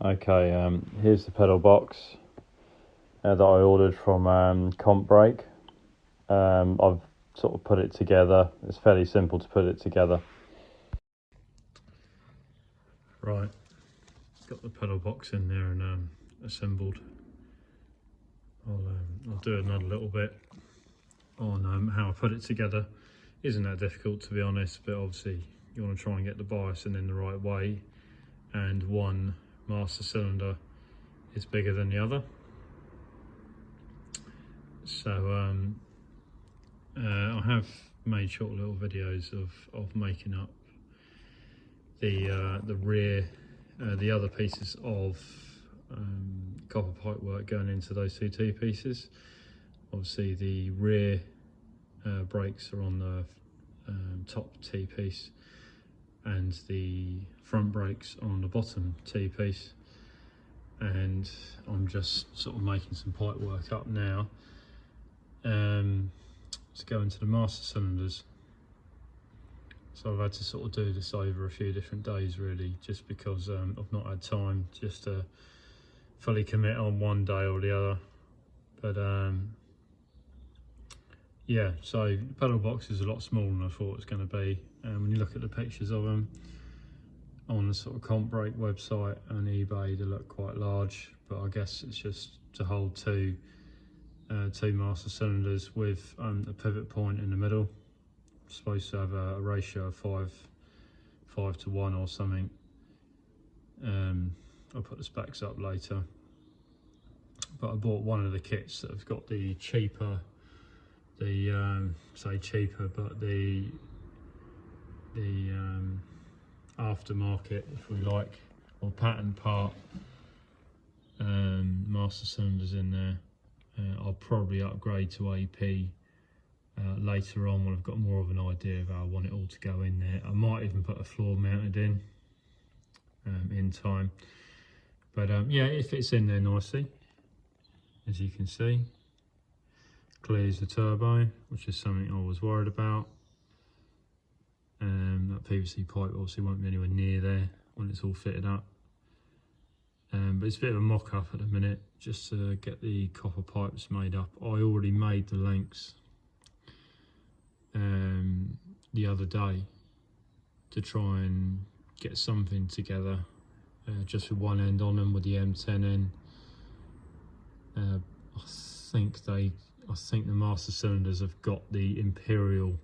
Okay, here's the pedal box that I ordered from Comp Brake. I've sort of put it together. It's fairly simple to put it together. Right, got the pedal box in there and assembled. I'll do another little bit on how I put it together. Isn't that difficult, to be honest, but obviously you want to try and get the biasing in the right way, and one master cylinder is bigger than the other. So I have made short little videos of making up the rear, the other pieces of copper pipe work going into those two T-pieces. Obviously the rear brakes are on the top T-piece, and the front brakes are on the bottom T-piece, and I'm just sort of making some pipe work up now to go into the master cylinders. So I've had to sort of do this over a few different days really, just because I've not had time just to fully commit on one day or the other. But yeah, so the pedal box is a lot smaller than I thought it was going to be. When you look at the pictures of them on the sort of Comp Brake website and eBay, they look quite large, but I guess it's just to hold two master cylinders with a pivot point in the middle. It's supposed to have a ratio of 5 to 1 or something. I'll put the specs up later, but I bought one of the kits that have got the cheaper, say cheaper, but the aftermarket, if we like, or pattern part master cylinders in there. I'll probably upgrade to AP later on when I've got more of an idea of how I want it all to go in there. I might even put a floor mounted in time, but yeah, it fits in there nicely, as you can see. Clears the turbo, which is something I was worried about. That PVC pipe obviously won't be anywhere near there when it's all fitted up. But it's a bit of a mock-up at the minute, just to get the copper pipes made up. I already made the lengths the other day to try and get something together, just with one end on them with the M10 in. I think the master cylinders have got the Imperial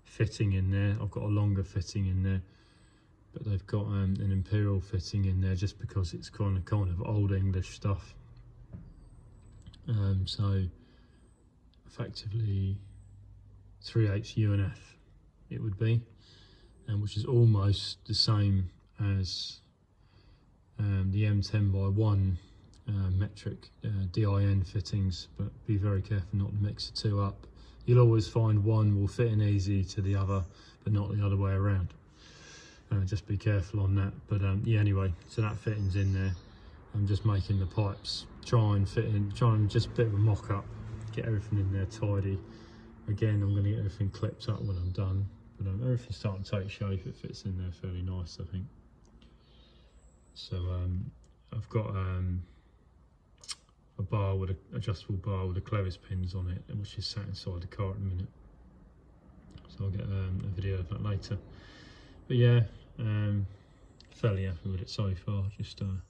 fitting in there. I've got a longer fitting in there, but they've got an Imperial fitting in there just because it's kind of old English stuff. So effectively 3/8 UNF it would be, which is almost the same as the M10x1 metric DIN fittings, but be very careful not to mix the two up. You'll always find one will fit in easy to the other, but not the other way around. Just be careful on that. But yeah, anyway, so that fitting's in there. I'm just making the pipes, try and just a bit of a mock-up, get everything in there tidy. Again, I'm going to get everything clipped up when I'm done, but everything's starting to take shape. It fits in there fairly nice, I think. So I've got a bar with an adjustable bar with the clevis pins on it, which is sat inside the car at the minute. So I'll get a video of that later. But yeah, fairly happy with it so far. Just a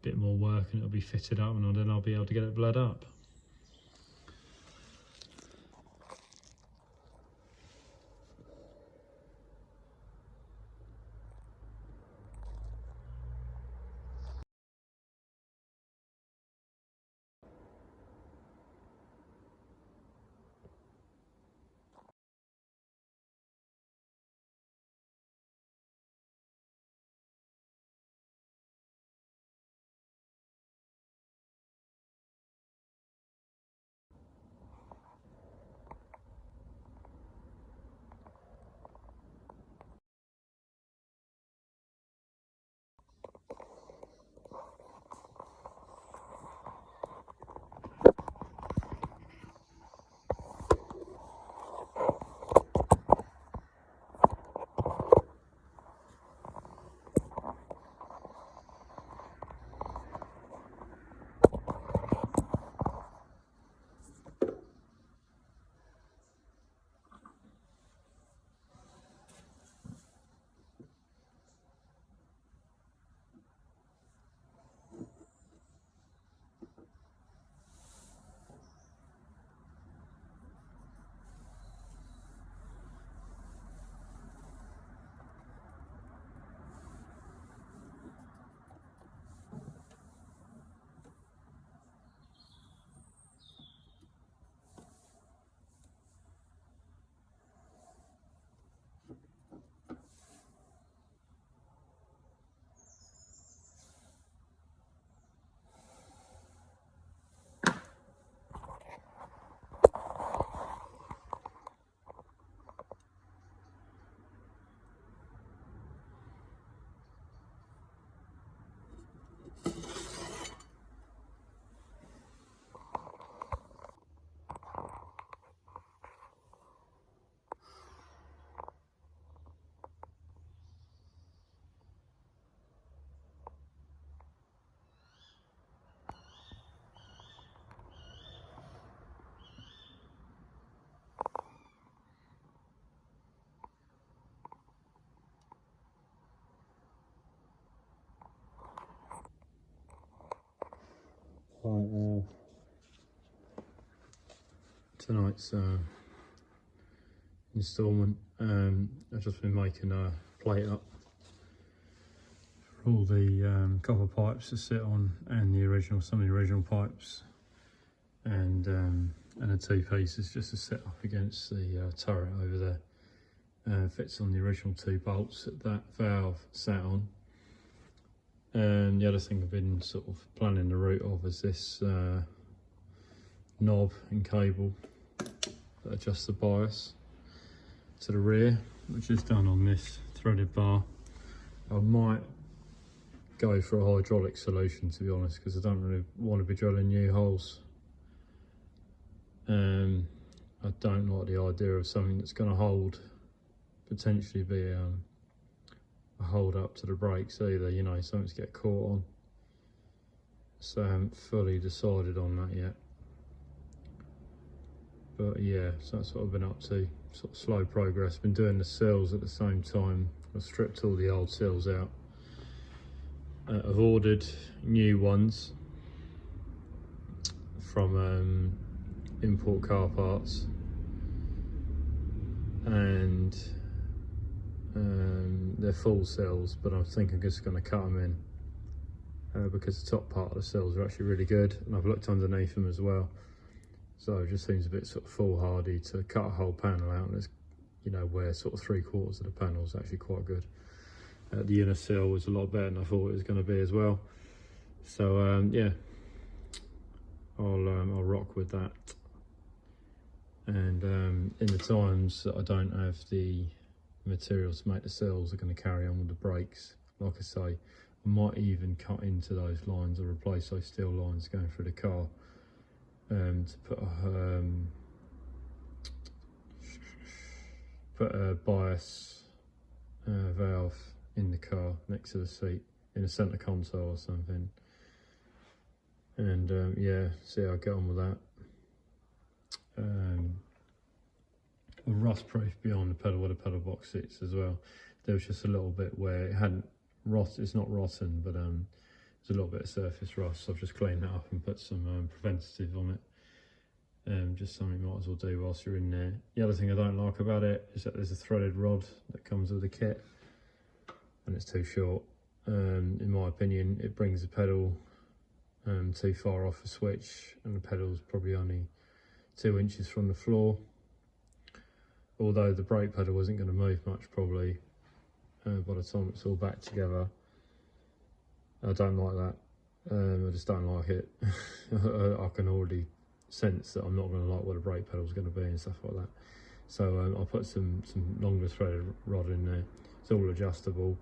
bit more work and it'll be fitted up, and then I'll be able to get it bled up. Right, tonight's instalment. I've just been making a plate up for all the copper pipes to sit on, and some of the original pipes, and the two pieces just to set up against the turret over there. Fits on the original two bolts that valve sat on. And the other thing I've been sort of planning the route of is this knob and cable that adjusts the bias to the rear, which is done on this threaded bar. I might go for a hydraulic solution, to be honest, because I don't really want to be drilling new holes. I don't like the idea of something that's going to potentially be a hold up to the brakes either, you know, something to get caught on. So I haven't fully decided on that yet. But yeah, so that's what I've been up to, sort of slow progress. Been doing the sills at the same time. I've stripped all the old sills out. I've ordered new ones from import car parts, and they're full sills, but I think I'm just going to cut them in because the top part of the sills are actually really good, and I've looked underneath them as well. So it just seems a bit sort of foolhardy to cut a whole panel out, and it's, you know, where sort of 3/4 of the panel is actually quite good. The inner sill was a lot better than I thought it was going to be as well. So yeah, I'll rock with that. And in the times that I don't have the materials to make the sills, are going to carry on with the brakes. Like I say, I might even cut into those lines or replace those steel lines going through the car, to put a bias valve in the car next to the seat in the centre console or something. And yeah, see how I get on with that. Rust proof beyond the pedal where the pedal box sits as well. There was just a little bit where it hadn't it's not rotten, but there's a little bit of surface rust, so I've just cleaned that up and put some preventative on it. Just something you might as well do whilst you're in there. The other thing I don't like about it is that there's a threaded rod that comes with the kit, and it's too short. In my opinion, it brings the pedal too far off the switch, and the pedal's probably only 2 inches from the floor. Although the brake pedal isn't going to move much probably by the time it's all back together. I don't like that. I just don't like it. I can already sense that I'm not going to like what a brake pedal is going to be and stuff like that. So I'll put some longer threaded rod in there. It's all adjustable.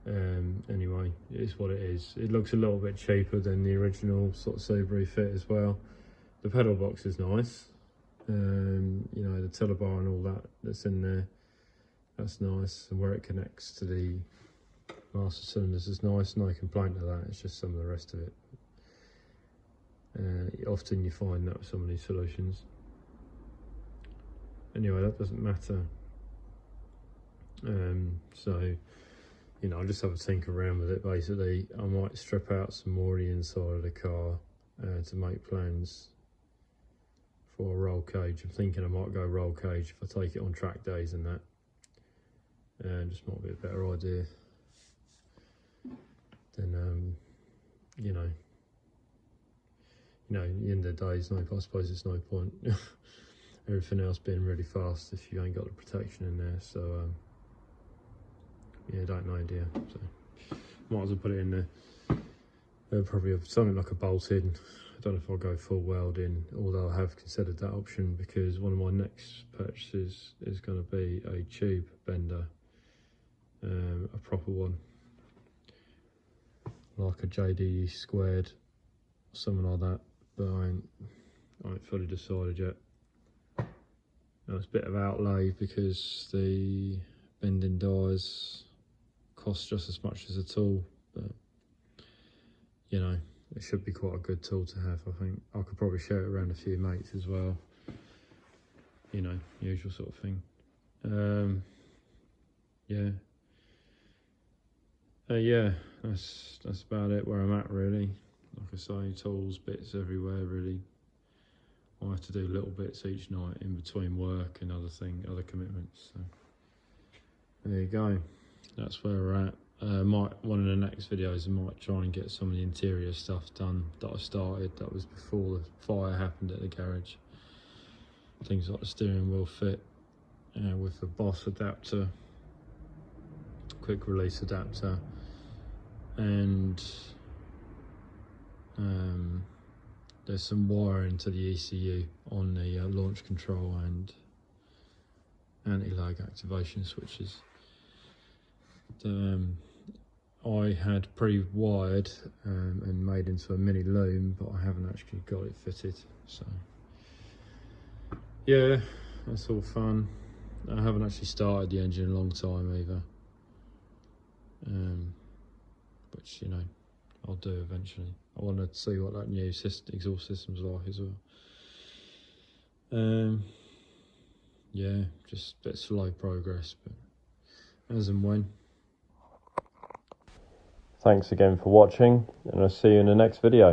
Anyway, it is what it is. It looks a little bit cheaper than the original sort of Subaru fit as well. The pedal box is nice. You know, the tiller bar and all that's in there, that's nice, and where it connects to the master cylinders is nice. No complaint to that. It's just some of the rest of it. Often you find that with some of these solutions. Anyway, that doesn't matter. So, you know, I'll just have a tinker around with it. Basically, I might strip out some more of the inside of the car to make plans for a roll cage. I'm thinking I might go roll cage if I take it on track days and that. Just might be a better idea than you know, at the end of the day, I suppose it's no point. Everything else being really fast if you ain't got the protection in there. So yeah, don't know, dear. So might as well put it in there. Probably have something like a bolt in. I don't know if I'll go full weld in, although I have considered that option because one of my next purchases is going to be a tube bender, a proper one, like a JD squared or something like that. But I ain't fully decided yet. Now, it's a bit of outlay because the bending dies cost just as much as a tool, but you know, it should be quite a good tool to have. I think I could probably share it around a few mates as well, you know, usual sort of thing. Yeah, that's about it where I'm at really. like I say, tools, bits everywhere really. I have to do little bits each night in between work and other commitments. So there you go. That's where we're at. One of the next videos, I might try and get some of the interior stuff done that I started. That was before the fire happened at the garage. Things like the steering wheel fit with the Boss adapter, quick release adapter, and there's some wiring to the ECU on the launch control and anti-lag activation switches. I had pre-wired and made into a mini loom, but I haven't actually got it fitted. So yeah, that's all fun. I haven't actually started the engine in a long time either, which, you know, I'll do eventually. I want to see what that new exhaust system's like as well. Yeah, just a bit slow progress, but as and when. Thanks again for watching, and I'll see you in the next video.